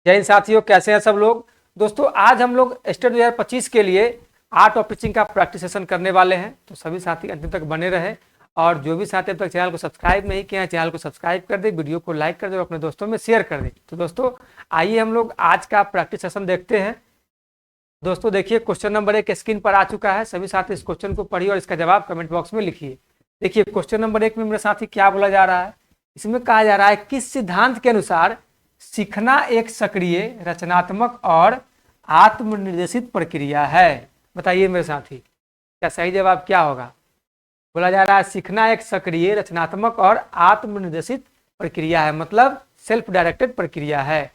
जय हिंद साथियों, कैसे हैं सब लोग। दोस्तों आज हम लोग स्टेट 2025 के लिए आर्ट ऑफ टीचिंग का प्रैक्टिस सेशन करने वाले हैं, तो सभी साथी अंतिम तक बने रहे। और जो भी साथी अब तक चैनल को सब्सक्राइब नहीं किए हैं, चैनल को सब्सक्राइब कर दे, वीडियो को लाइक कर दे और अपने दोस्तों में शेयर कर दे। तो दोस्तों आइए हम लोग आज का प्रैक्टिस सेशन देखते हैं। दोस्तों देखिए, क्वेश्चन नंबर 1 स्क्रीन पर आ चुका है। सभी साथी इस क्वेश्चन को पढ़िए और इसका जवाब कमेंट बॉक्स में लिखिए। देखिए क्वेश्चन नंबर 1 में मेरे साथी क्या बोला जा रहा है। इसमें कहा जा रहा है किस सिद्धांत के अनुसार सीखना एक सक्रिय, रचनात्मक और आत्मनिर्देशित प्रक्रिया है। बताइए मेरे साथी, क्या सही जवाब क्या होगा। बोला जा रहा है सीखना एक सक्रिय, रचनात्मक और आत्मनिर्देशित प्रक्रिया है, मतलब सेल्फ डायरेक्टेड प्रक्रिया है।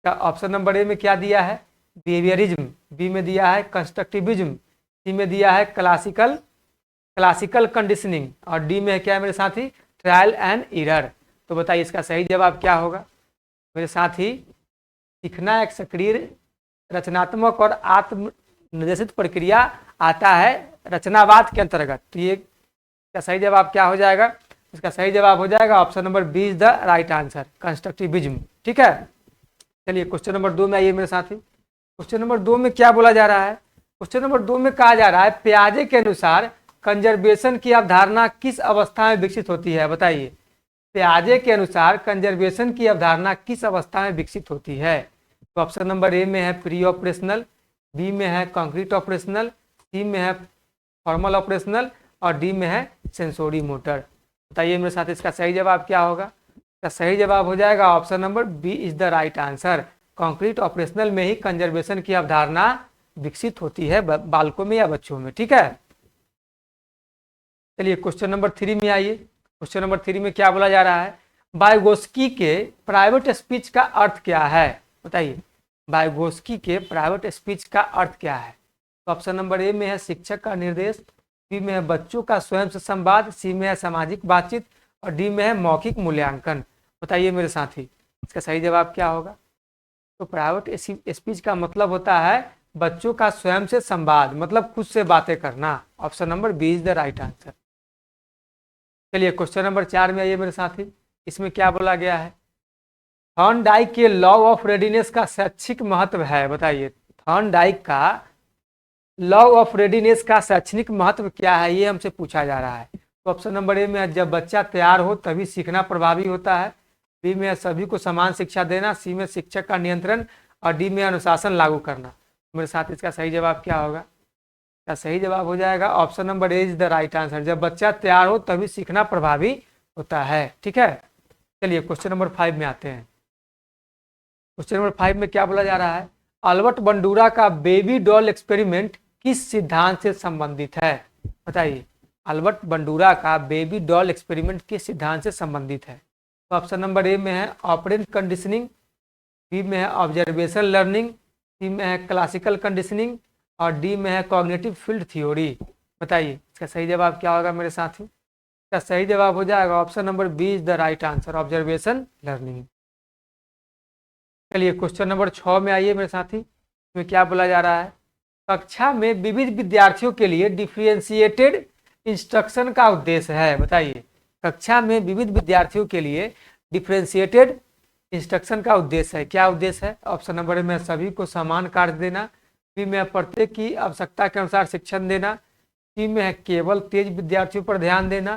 ऑप्शन नंबर ए में क्या दिया है, बिहेवियरिज्म। बी में दिया है कंस्ट्रक्टिविज्म। सी में दिया है क्लासिकल कंडीशनिंग। और डी में है क्या है मेरे साथी, ट्रायल एंड एरर। तो बताइए इसका सही जवाब क्या होगा मेरे साथी। सीखना एक सक्रिय, रचनात्मक और आत्मनिर्देशित प्रक्रिया आता है रचनावाद के अंतर्गत। तो ये इसका सही जवाब क्या हो जाएगा, इसका सही जवाब हो जाएगा option number B is the right answer, constructivism. ठीक है, चलिए क्वेश्चन नंबर 2 में आइए मेरे साथी। क्वेश्चन नंबर 2 में क्या बोला जा रहा है। क्वेश्चन नंबर 2 में कहा जा रहा है पियाजे के अनुसार कंजर्वेशन की अवधारणा किस अवस्था में विकसित होती है। बताइए पियाजे के अनुसार कंजर्वेशन की अवधारणा किस अवस्था में विकसित होती है। तो ऑप्शन नंबर ए में है प्री ऑपरेशनल, बी में है कॉन्क्रीट ऑपरेशनल, सी में है फॉर्मल ऑपरेशनल और डी में है सेंसोरी मोटर। बताइए मेरे साथ इसका सही जवाब क्या होगा। इसका सही जवाब हो जाएगा option number B is the right answer. Concrete operational में ही कंजर्वेशन की अवधारणा विकसित होती है बालकों में या बच्चों में। ठीक है, चलिए क्वेश्चन नंबर 3 में आइए। क्वेश्चन नंबर 3 में क्या बोला जा रहा है, वाइगोस्की के प्राइवेट स्पीच का अर्थ क्या है। बताइए वाइगोस्की के प्राइवेट स्पीच का अर्थ क्या है। तो ऑप्शन नंबर ए में है शिक्षक का निर्देश, बी में है बच्चों का स्वयं से संवाद, सी में है सामाजिक बातचीत और डी में है मौखिक मूल्यांकन। बताइए मेरे साथी इसका सही जवाब क्या होगा। तो प्राइवेट स्पीच का मतलब होता है बच्चों का स्वयं से संवाद, मतलब खुद से बातें करना। Option number B is the right answer. चलिए क्वेश्चन नंबर 4 में आइए मेरे साथी। इसमें क्या बोला गया है, थॉर्नडाइक के लॉ ऑफ रेडीनेस का शैक्षिक महत्व है। बताइए थॉर्नडाइक का लॉ ऑफ रेडीनेस का शैक्षणिक महत्व क्या है, ये हमसे पूछा जा रहा है। तो ऑप्शन नंबर ए में जब बच्चा तैयार हो तभी सीखना प्रभावी होता है, बी में सभी को समान शिक्षा देना, सी में शिक्षक का नियंत्रण और डी में अनुशासन लागू करना। मेरे साथ इसका सही जवाब क्या होगा। का सही जवाब हो जाएगा option number A is the right answer. जब बच्चा तैयार हो तभी सीखना प्रभावी होता है। ठीक है, चलिए क्वेश्चन नंबर 5 में आते हैं। क्वेश्चन नंबर 5 में क्या बोला जा रहा है, अल्बर्ट बंडूरा का बेबी डॉल एक्सपेरिमेंट किस सिद्धांत से संबंधित है। बताइए अल्बर्ट बंडूरा का बेबी डॉल एक्सपेरिमेंट किस सिद्धांत से संबंधित है। तो ऑप्शन नंबर ए में है ऑपरेंट कंडीशनिंग, बी में है ऑब्जर्वेशन लर्निंग, सी में है क्लासिकल कंडीशनिंग और डी में है कॉग्निटिव फील्ड थ्योरी। बताइए इसका सही जवाब क्या होगा मेरे साथी। इसका सही जवाब हो जाएगा option number B is the right answer, observation learning. चलिए क्वेश्चन नंबर 6 में आइए मेरे साथी। इसमें क्या बोला जा रहा है, कक्षा में विविध विद्यार्थियों के लिए डिफ्रेंशिएटेड इंस्ट्रक्शन का उद्देश्य है। बताइए कक्षा में विविध विद्यार्थियों के लिए डिफ्रेंशिएटेड इंस्ट्रक्शन का उद्देश्य है, क्या उद्देश्य है। ऑप्शन नंबर में सभी को समान कार्य देना, बी में प्रत्येक की आवश्यकता के अनुसार शिक्षण देना, सी में है केवल तेज विद्यार्थियों पर ध्यान देना,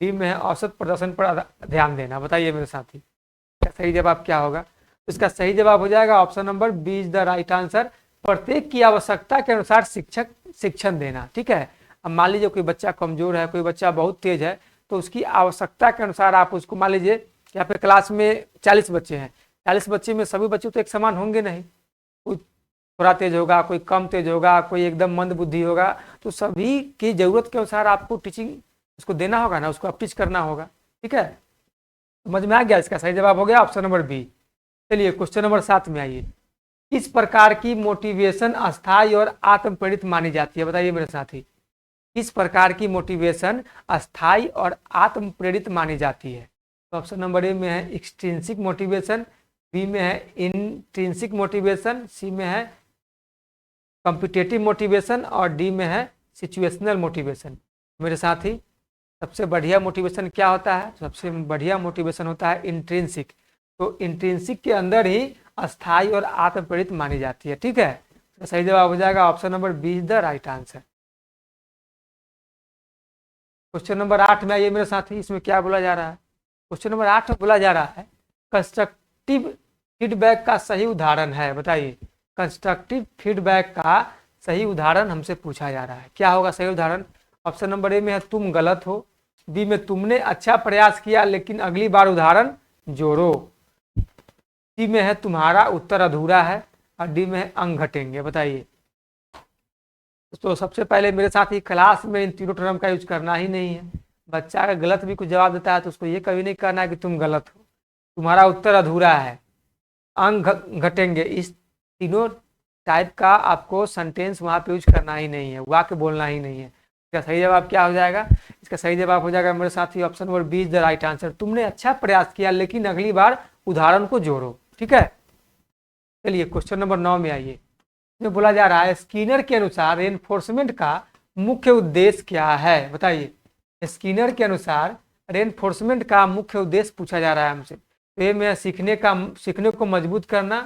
डी में है औसत प्रदर्शन पर ध्यान देना। बताइए मेरे साथी इसका सही जवाब क्या होगा। इसका सही जवाब हो जाएगा option number B is the right answer, प्रत्येक की आवश्यकता के अनुसार शिक्षण देना। ठीक है, अब मान लीजिए कोई बच्चा कमजोर है, कोई बच्चा बहुत तेज है, तो उसकी आवश्यकता के अनुसार आप उसको, मान लीजिए यहाँ पे क्लास में 40 बच्चे हैं, 40 बच्चे में सभी बच्चे तो एक समान होंगे नहीं, कोई थोड़ा तेज होगा, कोई कम तेज होगा, कोई एकदम मंद बुद्धि होगा। तो सभी की जरूरत के अनुसार आपको टीचिंग उसको देना होगा ना, उसको आप टीच करना होगा। ठीक है, समझ में आ गया। इसका सही जवाब हो गया ऑप्शन नंबर बी। चलिए क्वेश्चन नंबर 7 में आइए। किस प्रकार की मोटिवेशन अस्थायी और आत्म प्रेरित मानी जाती है। बताइए मेरे साथी किस प्रकार की मोटिवेशन अस्थायी और आत्म प्रेरित मानी जाती है। तो ऑप्शन नंबर ए में है एक्सट्रिंसिक मोटिवेशन, बी में है इंट्रिंसिक मोटिवेशन, सी में है कॉम्पिटिटिव मोटिवेशन और डी में है सिचुएशनल मोटिवेशन। मेरे साथी सबसे बढ़िया मोटिवेशन क्या होता है, सबसे बढ़िया मोटिवेशन होता है इंट्रिंसिक। तो इंट्रिंसिक के अंदर ही अस्थाई और आत्मप्रेरित मानी जाती है। ठीक है, तो सही जवाब हो जाएगा option number B is the right answer. Question number 8 में आइए मेरे साथी, इसमें क्या बोला जा रहा है। क्वेश्चन नंबर 8 में बोला जा रहा है कंस्ट्रक्टिव फीडबैक का सही उदाहरण है, बताइए। कंस्ट्रक्टिव फीडबैक का सही उदाहरण हमसे पूछा जा रहा है, क्या होगा सही उदाहरण। ऑप्शन नंबर ए में है तुम गलत हो, बी में तुमने अच्छा प्रयास किया लेकिन अगली बार उदाहरण जोड़ो, सी में है तुम्हारा उत्तर अधूरा है, और डी में है अंक घटेंगे। बताइए। तो सबसे पहले मेरे साथ ही क्लास में इन तीनों टर्म का यूज करना ही नहीं है। बच्चा अगर गलत भी कुछ जवाब देता है तो उसको ये कभी नहीं कहना है कि तुम गलत हो, तुम्हारा उत्तर अधूरा है, अंक घटेंगे, इस तीनों टाइप का आपको सेंटेंस वहाँ पे यूज करना ही नहीं है, वाक्य बोलना ही नहीं है। इसका सही जवाब क्या हो जाएगा, इसका सही जवाब हो जाएगा मेरे साथी option number B is the right answer. तुमने अच्छा प्रयास किया लेकिन अगली बार उदाहरण को जोड़ो। ठीक है, चलिए क्वेश्चन नंबर 9 में आइए। में बोला जा रहा है स्किनर के अनुसार रेनफोर्समेंट का मुख्य उद्देश्य क्या है, बताइए। स्किनर के अनुसार रेनफोर्समेंट का मुख्य उद्देश्य पूछा जा रहा है हमसे। तो ए में है सीखने को मजबूत करना,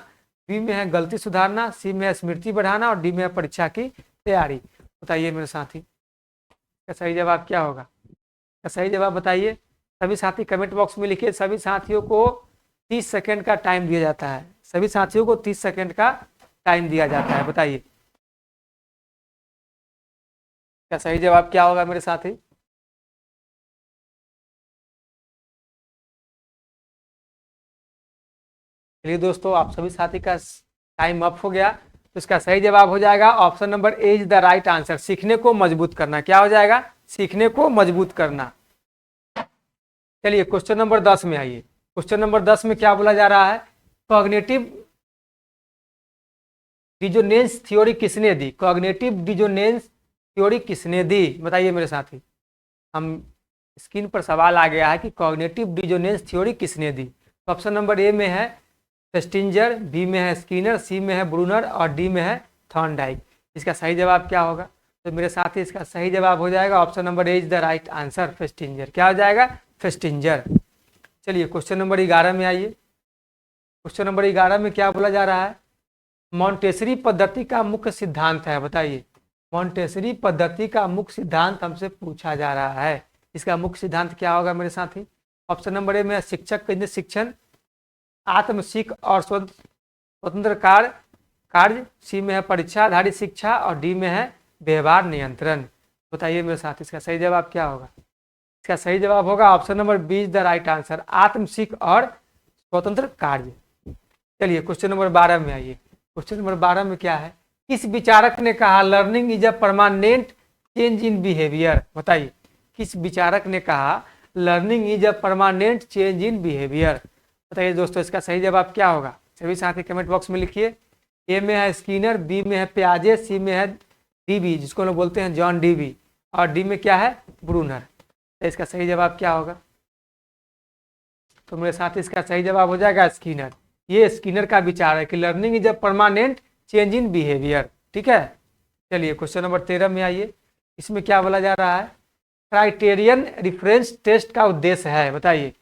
बी में है गलती सुधारना, सी में है स्मृति बढ़ाना, और डी में है परीक्षा की तैयारी। बताइए मेरे साथी, का सही जवाब क्या होगा। का सही जवाब बताइए। सभी साथी कमेंट बॉक्स में लिखिए। सभी साथियों को 30 सेकेंड का टाइम दिया जाता है, सभी साथियों को 30 सेकेंड का टाइम दिया जाता है। बताइए क्या सही जवाब क्या होगा मेरे साथी। चलिए दोस्तों, आप सभी साथी का टाइम अप हो गया, तो इसका सही जवाब हो जाएगा option number A is the right answer. सीखने को मजबूत करना, क्या हो जाएगा, सीखने को मजबूत करना। चलिए क्वेश्चन नंबर 10 में आइए। क्वेश्चन नंबर 10 में क्या बोला जा रहा है, कॉग्निटिव डिसोनेंस थ्योरी किसने दी। कॉग्निटिव डिसोनेंस थ्योरी किसने दी, बताइए मेरे साथी। हम स्क्रीन पर सवाल आ गया है कि कॉग्निटिव डिसोनेंस थ्योरी किसने दी। तो ऑप्शन नंबर ए में है फेस्टिंजर, बी में है स्किनर, सी में है ब्रूनर, और डी में है थॉर्नडाइक। इसका सही जवाब क्या होगा, तो मेरे साथी इसका सही जवाब हो जाएगा option number A is the right answer, Festinger. क्या हो जाएगा, फेस्टिंजर। चलिए क्वेश्चन नंबर 11 में आइए। क्वेश्चन नंबर 11 में क्या बोला जा रहा है, मॉन्टेसरी पद्धति का मुख्य सिद्धांत है, बताइए। मॉन्टेसरी पद्धति का मुख्य सिद्धांत हमसे पूछा जा रहा है, इसका मुख्य सिद्धांत क्या होगा मेरे साथी। ऑप्शन नंबर ए में शिक्षक केंद्रित शिक्षण, आत्मसीख और स्वतंत्र कार्य, सी में है परीक्षा आधारित शिक्षा, और डी में है व्यवहार नियंत्रण। बताइए मेरे साथ इसका सही जवाब क्या होगा। इसका सही जवाब होगा option number B is the right answer, आत्मसीख और स्वतंत्र कार्य। चलिए क्वेश्चन नंबर 12 में आइए। क्वेश्चन नंबर 12 में क्या है, किस विचारक ने कहा learning is a permanent change in behaviour. बताइए किस विचारक ने कहा learning is a permanent change in behaviour. बताइए दोस्तों इसका सही जवाब क्या होगा, सभी साथी कमेंट बॉक्स में लिखिए। ए में है स्किनर, बी में है पियाजे, सी में है डीबी जिसको लोग बोलते हैं जॉन डीबी, और डी में क्या है ब्रूनर। तो इसका सही जवाब क्या होगा, तो मेरे साथ इसका सही जवाब हो जाएगा स्किनर। ये स्किनर का विचार है कि learning is a permanent change in behaviour. ठीक है, चलिए क्वेश्चन नंबर 13 में आइए। इसमें क्या बोला जा रहा है, क्राइटेरियन रिफरेंस टेस्ट का उद्देश्य है, बताइए।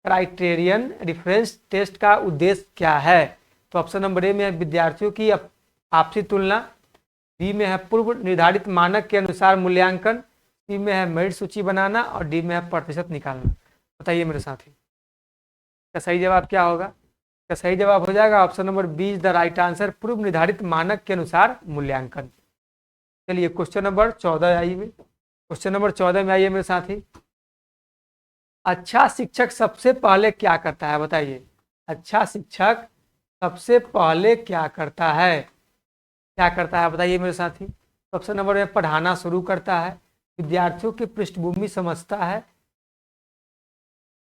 क्राइटेरियन रिफरेंस टेस्ट का उद्देश्य क्या है। तो ऑप्शन नंबर ए में है विद्यार्थियों की आपसी तुलना, बी में है पूर्व निर्धारित मानक के अनुसार मूल्यांकन, सी में है मेरिट सूची बनाना, और डी में है प्रतिशत निकालना। बताइए मेरे साथी इसका सही जवाब क्या होगा। इसका सही जवाब हो जाएगा option number B is the right answer, पूर्व निर्धारित मानक के अनुसार मूल्यांकन। चलिए क्वेश्चन नंबर 14 आइए। क्वेश्चन नंबर 14 में आइए मेरे साथी। अच्छा शिक्षक सबसे पहले क्या करता है, बताइए। अच्छा शिक्षक सबसे पहले क्या करता है, क्या करता है बताइए मेरे साथी। ऑप्शन नंबर में पढ़ाना शुरू करता है, विद्यार्थियों की पृष्ठभूमि समझता है,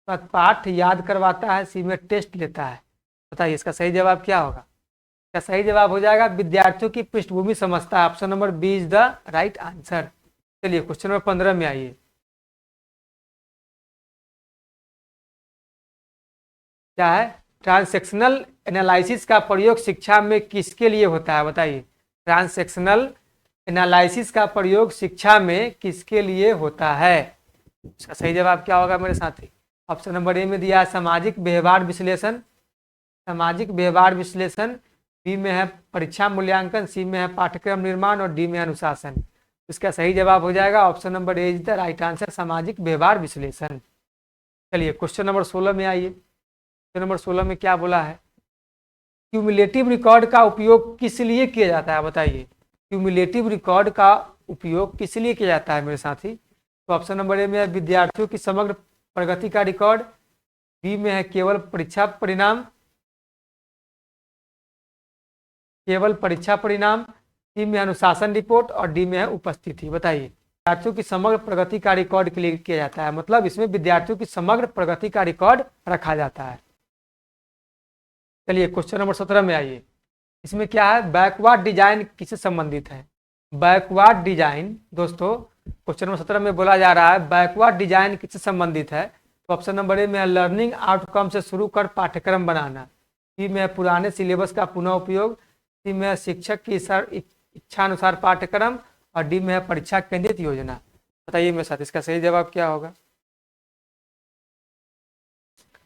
पाठ याद करवाता है, सी में टेस्ट लेता है। बताइए इसका सही जवाब क्या होगा। इसका सही जवाब हो जाएगा विद्यार्थियों की पृष्ठभूमि समझता है, option number B is the right answer. चलिए क्वेश्चन नंबर 15 में आइए। क्या है, ट्रांसैक्शनल एनालिसिस का प्रयोग शिक्षा में किसके लिए होता है, बताइए। ट्रांसैक्शनल एनालिसिस का प्रयोग शिक्षा में किसके लिए होता है, इसका सही जवाब क्या होगा मेरे साथी। ऑप्शन नंबर ए में दिया है सामाजिक व्यवहार विश्लेषण, सामाजिक व्यवहार विश्लेषण, बी में है परीक्षा मूल्यांकन, सी में है पाठ्यक्रम निर्माण और डी में अनुशासन। इसका सही जवाब हो जाएगा option number A is the right answer, सामाजिक व्यवहार विश्लेषण। चलिए क्वेश्चन नंबर 16 में आइए। क्वेश्चन नंबर 16 में क्या बोला है, क्यूमुलेटिव रिकॉर्ड का उपयोग किस लिए किया जाता है बताइए। क्यूमुलेटिव रिकॉर्ड का उपयोग किस लिए किया जाता है मेरे साथी। तो ऑप्शन नंबर ए में है विद्यार्थियों की समग्र प्रगति का रिकॉर्ड, बी में है केवल परीक्षा परिणाम, सी में अनुशासन रिपोर्ट और डी में है उपस्थिति। बताइए, विद्यार्थियों की समग्र प्रगति का रिकॉर्ड क्लियर किया जाता है, मतलब इसमें विद्यार्थियों की समग्र प्रगति का रिकॉर्ड रखा जाता है। चलिए क्वेश्चन नंबर 17 में आइए। इसमें क्या है, बैकवर्ड डिजाइन किससे संबंधित है। बैकवर्ड डिजाइन दोस्तों क्वेश्चन नंबर 17 में बोला जा रहा है बैकवर्ड डिजाइन किससे संबंधित है। तो ऑप्शन नंबर ए में है लर्निंग आउटकम से शुरू कर पाठ्यक्रम बनाना, सी में है पुराने सिलेबस का पुनः उपयोग, सी में है शिक्षक की इच्छा अनुसार पाठ्यक्रम और डी में है परीक्षा केंद्रित योजना। बताइए मेरे साथ इसका सही जवाब क्या होगा।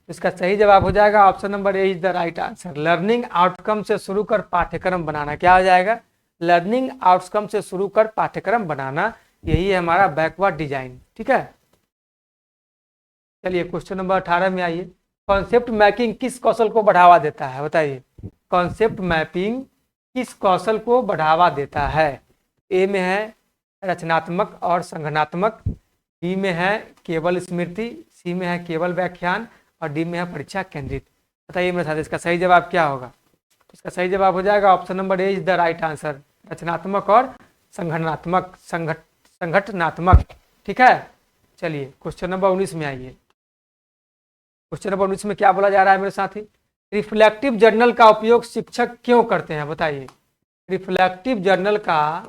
इसका सही जवाब हो जाएगा option number A is the right answer, learning outcome से शुरू कर पाठ्यक्रम बनाना। क्या हो जाएगा, लर्निंग आउटकम से शुरू कर पाठ्यक्रम बनाना, यही है हमारा बैकवर्ड डिजाइन। ठीक है, चलिए क्वेश्चन नंबर 18 में आइए। कॉन्सेप्ट मैपिंग किस कौशल को बढ़ावा देता है बताइए। कॉन्सेप्ट मैपिंग किस कौशल को बढ़ावा देता है। ए में है रचनात्मक और संगठनात्मक, बी में है केवल स्मृति, सी में है केवल व्याख्यान और डी में है परीक्षा केंद्रित। बताइए मेरे साथ इसका सही जवाब क्या होगा। इसका सही जवाब हो जाएगा option number A is the right answer, रचनात्मक और संगठनात्मक। ठीक है, चलिए क्वेश्चन नंबर 19 में आइए। क्वेश्चन नंबर 19 में क्या बोला जा रहा है मेरे साथी, रिफ्लेक्टिव जर्नल का उपयोग शिक्षक क्यों करते हैं बताइए। रिफ्लेक्टिव जर्नल का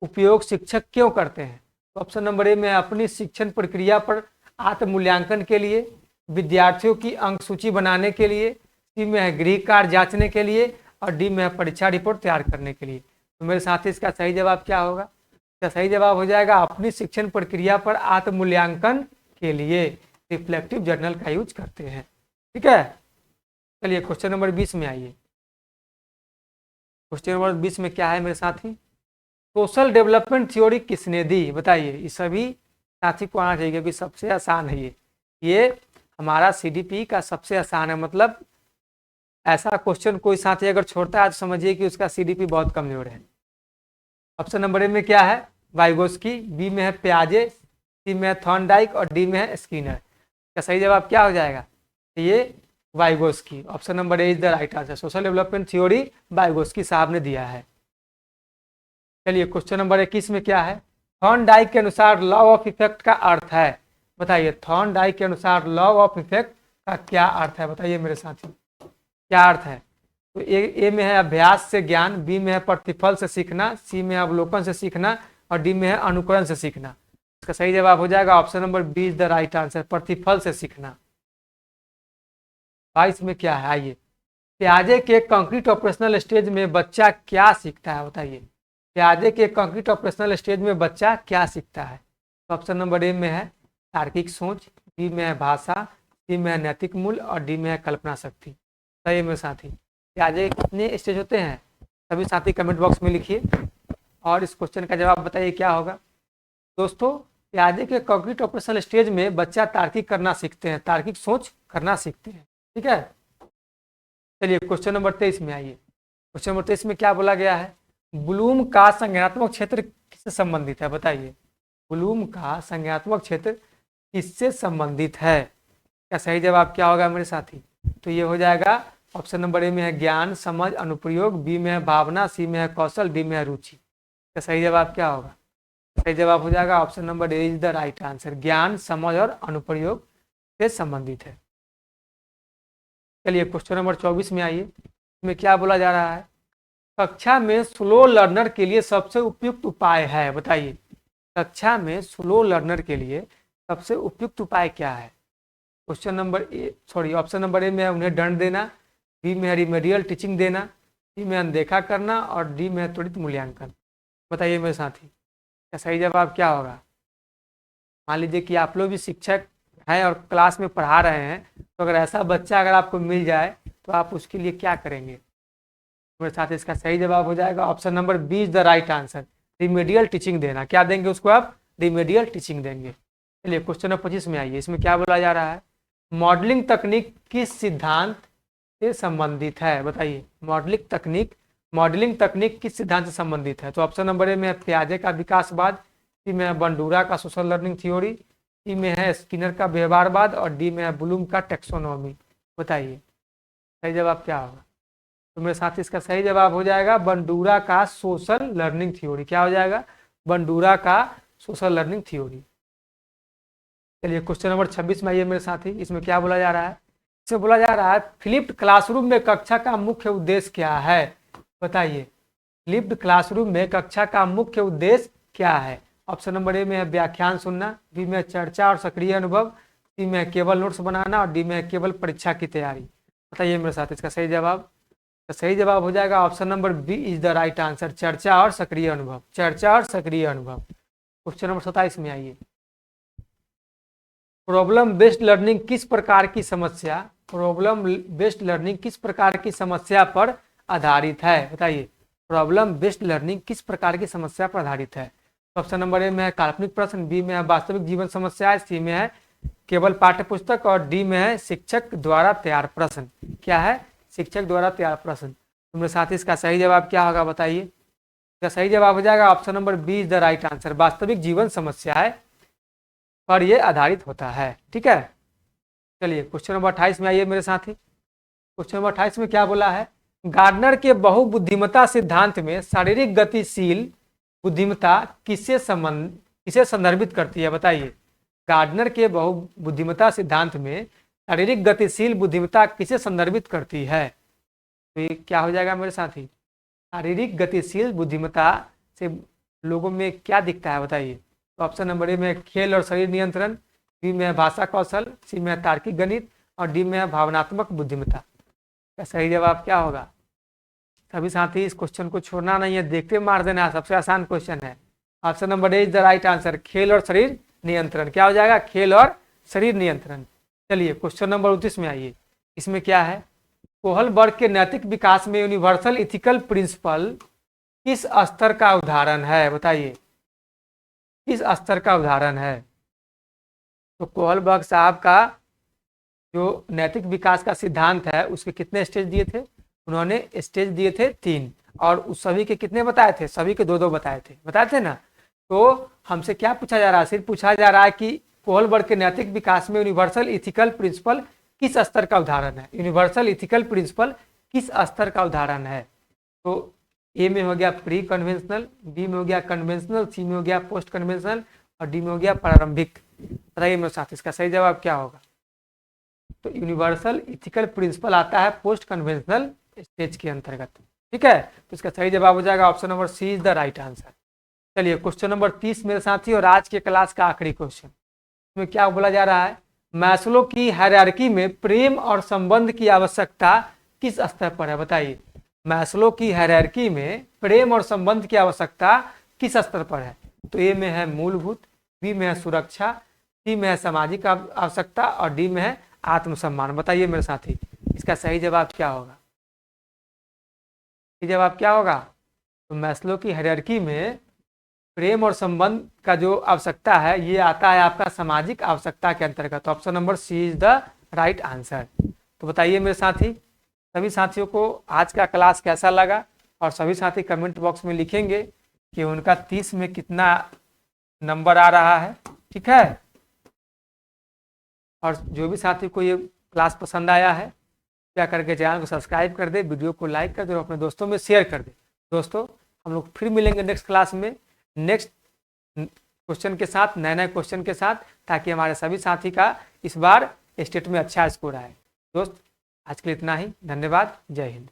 उपयोग शिक्षक क्यों करते हैं। तो ऑप्शन नंबर ए में अपनी शिक्षण प्रक्रिया पर आत्ममूल्यांकन के लिए, विद्यार्थियों की अंक सूची बनाने के लिए, सी में है गृह कार्य जांचने के लिए और डी में है परीक्षा रिपोर्ट तैयार करने के लिए। तो मेरे साथी इसका सही जवाब क्या होगा। इसका सही जवाब हो जाएगा अपनी शिक्षण प्रक्रिया पर आत्ममूल्यांकन के लिए रिफ्लेक्टिव जर्नल का यूज करते हैं। ठीक है, चलिए क्वेश्चन नंबर 20 में आइए। क्वेश्चन नंबर 20 में क्या है मेरे साथी, सोशल डेवलपमेंट थ्योरी किसने दी बताइए। ये सभी साथी को आना चाहिए क्योंकि सबसे आसान है ये हमारा सीडीपी का सबसे आसान है। मतलब ऐसा क्वेश्चन कोई साथी अगर छोड़ता है तो समझिए कि उसका सीडीपी बहुत कमजोर है। ऑप्शन नंबर ए में क्या है, वाइगोस्की, बी में है प्याजे, सी में है थॉर्नडाइक और डी में है स्किनर। इसका सही जवाब क्या हो जाएगा, ये Vygotsky. Option number A is the right answer, social development theory Vygotsky साहब ने दिया है। चलिए क्वेश्चन नंबर 21 में क्या है, थॉर्नडाइक के अनुसार लॉ ऑफ इफेक्ट का अर्थ है। बताइए थॉर्नडाइक के अनुसार लॉ ऑफ इफेक्ट का क्या अर्थ है। बताइए मेरे साथी क्या अर्थ है। तो ए में है अभ्यास से ज्ञान, बी में है प्रतिफल से सीखना, सी में है अवलोकन से सीखना और डी में है अनुकरण से सीखना। इसका सही जवाब हो जाएगा option number B is the right answer, प्रतिफल से सीखना। 22 में क्या है, आइए। प्याजे के कंक्रीट ऑपरेशनल स्टेज में बच्चा क्या सीखता है बताइए। प्याजे के कंक्रीट ऑपरेशनल स्टेज में बच्चा क्या सीखता है। तो ऑप्शन नंबर ए में है तार्किक सोच, बी में है भाषा, सी में है नैतिक मूल्य और डी में है कल्पना शक्ति। सही मेरे साथी, प्याजे कितने स्टेज होते हैं सभी साथी कमेंट बॉक्स में लिखिए और इस क्वेश्चन का जवाब बताइए क्या होगा। दोस्तों प्याजे के कंक्रीट ऑपरेशनल स्टेज में बच्चा तार्किक करना सीखते हैं, तार्किक सोच करना सीखते हैं। ठीक है, चलिए क्वेश्चन नंबर 23 में आइए। क्वेश्चन नंबर 23 में क्या बोला गया है, ब्लूम का संज्ञानात्मक क्षेत्र किससे संबंधित है बताइए। ब्लूम का संज्ञानात्मक क्षेत्र किससे संबंधित है। क्या सही जवाब क्या होगा मेरे साथी। तो ये हो जाएगा ऑप्शन नंबर ए में है ज्ञान, समझ, अनुप्रयोग, बी में है भावना, सी में है कौशल, डी में है रुचि। क्या सही जवाब क्या होगा। सही जवाब हो जाएगा option number A is the right answer, ज्ञान, समझ और अनुप्रयोग से संबंधित है। चलिए क्वेश्चन नंबर 24 में आइए। इसमें क्या बोला जा रहा है, कक्षा में स्लो लर्नर के लिए सबसे उपयुक्त उपाय है बताइए। कक्षा में स्लो लर्नर के लिए सबसे उपयुक्त उपाय क्या है। क्वेश्चन नंबर ऑप्शन नंबर ए में है उन्हें दंड देना, बी में है रिमेडियल टीचिंग देना, सी में अनदेखा करना और डी में है त्वरित मूल्यांकन। बताइए मेरे साथी क्या सही जवाब क्या होगा। मान लीजिए कि आप लोग भी शिक्षक हैं और क्लास में पढ़ा रहे हैं, तो अगर ऐसा बच्चा अगर आपको मिल जाए तो आप उसके लिए क्या करेंगे? मेरे साथ इसका सही जवाब हो जाएगा option number B is the right answer, remedial teaching देना। क्या देंगे उसको आप? रिमेडियल टीचिंग देंगे। चलिए क्वेश्चन नंबर 25 में आइए। इसमें क्या बोला जा रहा है? मॉडलिंग तकनीक किस सिद्धांत से संबंधित है? बताइए, मॉडलिंग तकनीक किस सिद्धांत से संबंधित है? तो ऑप्शन नंबर ए में है पियाजे का विकासवाद, सी में है बंडूरा का सोशल लर्निंग थ्योरी, सी में है स्किनर का व्यवहारवाद और डी में है ब्लूम का टेक्सोनोमी। बताइए सही जवाब क्या होगा? तो मेरे साथ इसका सही जवाब हो जाएगा बंडूरा का सोशल लर्निंग थ्योरी। क्या हो जाएगा? बंडूरा का सोशल लर्निंग थ्योरी। चलिए क्वेश्चन नंबर 26 में आइए मेरे साथी। इसमें क्या बोला जा रहा है? इसमें बोला जा रहा है फ्लिप्ड क्लासरूम में कक्षा का मुख्य उद्देश्य क्या है? बताइए, फ्लिप्ड क्लासरूम में कक्षा का मुख्य उद्देश्य क्या है? ऑप्शन नंबर ए में है व्याख्यान सुनना, बी में चर्चा और सक्रिय अनुभव, सी में केवल नोट्स बनाना और डी में केवल परीक्षा की तैयारी। बताइए मेरे साथ इसका सही जवाब। तो सही जवाब हो जाएगा option number B is the right answer, चर्चा और सक्रिय अनुभव। चर्चा और सक्रिय अनुभव। क्वेश्चन नंबर 27 में आइए। प्रॉब्लम बेस्ड लर्निंग किस प्रकार की समस्या पर आधारित है? बताइए, प्रॉब्लम बेस्ड लर्निंग किस प्रकार की समस्या पर आधारित है? ऑप्शन नंबर ए में है काल्पनिक प्रश्न, बी में है वास्तविक जीवन समस्या, सी में है केवल पाठ्य पुस्तक और डी में है शिक्षक द्वारा तैयार प्रश्न। क्या है? शिक्षक द्वारा तैयार प्रश्न। तो मेरे साथ इसका सही जवाब क्या होगा? बताइए। इसका सही जवाब हो जाएगा option number B is the right answer, वास्तविक जीवन समस्याएं पर यह आधारित होता है। ठीक है। चलिए क्वेश्चन नंबर 28 में आइए मेरे साथी। क्वेश्चन नंबर 28 में क्या बोला है? गार्डनर के बहुबुद्धिमत्ता सिद्धांत में शारीरिक गतिशील बुद्धिमत्ता किसे संदर्भित करती है? बताइए, गार्डनर के बहुबुद्धिमत्ता सिद्धांत में शारीरिक गतिशील बुद्धिमत्ता किसे संदर्भित करती है? तो ये क्या हो जाएगा मेरे साथी? शारीरिक गतिशील बुद्धिमत्ता से लोगों में क्या दिखता है? बताइए। तो ऑप्शन नंबर ए में खेल और शरीर नियंत्रण, बी में भाषा कौशल, सी में तार्किक गणित और डी में भावनात्मक बुद्धिमत्ता। क्या सही जवाब क्या होगा? सभी साथी इस क्वेश्चन को छोड़ना नहीं है, देखते मार देना। सबसे आसान क्वेश्चन है। Option number A is the right answer, खेल और शरीर नियंत्रण। क्या हो जाएगा? खेल और शरीर नियंत्रण। चलिए क्वेश्चन नंबर 29 में आइए। इसमें क्या है? कोहलबर्ग के नैतिक विकास में यूनिवर्सल इथिकल प्रिंसिपल किस स्तर का उदाहरण है? बताइए, किस स्तर का उदाहरण है? तो कोहलबर्ग साहब का जो नैतिक विकास का सिद्धांत है उसके कितने स्टेज दिए थे? उन्होंने स्टेज दिए थे 3 और उस सभी के कितने बताए थे? सभी के 2-2 बताए थे ना। तो हमसे क्या पूछा जा रहा है? सिर्फ पूछा जा रहा है कि कोहलबर्ग के नैतिक विकास में यूनिवर्सल इथिकल प्रिंसिपल किस स्तर का उदाहरण है? यूनिवर्सल इथिकल प्रिंसिपल किस स्तर का उदाहरण है? तो ए में हो गया प्री कन्वेंशनल, बी में हो गया कन्वेंशनल, सी में हो गया पोस्ट कन्वेंशनल और डी में हो गया प्रारंभिक। बताइए मेरे साथ इसका सही जवाब क्या होगा? तो यूनिवर्सल इथिकल प्रिंसिपल आता है पोस्ट कन्वेंशनल स्टेज के अंतर्गत। ठीक है। तो इसका सही जवाब हो जाएगा option number C is the right answer. चलिए क्वेश्चन नंबर 30 मेरे साथी और आज के क्लास का आखिरी क्वेश्चन। इसमें क्या बोला जा रहा है? मैस्लो की हायरार्की में प्रेम और संबंध की आवश्यकता किस स्तर पर है? बताइए, मैस्लो की हायरार्की में प्रेम और संबंध की आवश्यकता किस स्तर पर है? तो ए में है मूलभूत, बी में है सुरक्षा, सी में है सामाजिक आवश्यकता और डी में है आत्मसम्मान। बताइए मेरे साथी इसका सही जवाब क्या होगा? सही जवाब क्या होगा? तो मैस्लो की हायरार्की में प्रेम और संबंध का जो आवश्यकता है ये आता है आपका सामाजिक आवश्यकता के अंतर्गत। Option number C is the right answer. तो बताइए मेरे साथी, सभी साथियों को आज का क्लास कैसा लगा? और सभी साथी कमेंट बॉक्स में लिखेंगे कि उनका 30 में कितना नंबर आ रहा है। ठीक है। और जो भी साथी को ये क्लास पसंद आया है क्या करके चैनल को सब्सक्राइब कर दे, वीडियो को लाइक कर दे और अपने दोस्तों में शेयर कर दे। दोस्तों हम लोग फिर मिलेंगे नेक्स्ट क्लास में नेक्स्ट क्वेश्चन के साथ, नए क्वेश्चन के साथ, ताकि हमारे सभी साथी का इस बार स्टेट में अच्छा स्कोर आए। दोस्त आज के लिए इतना ही। धन्यवाद। जय हिंद।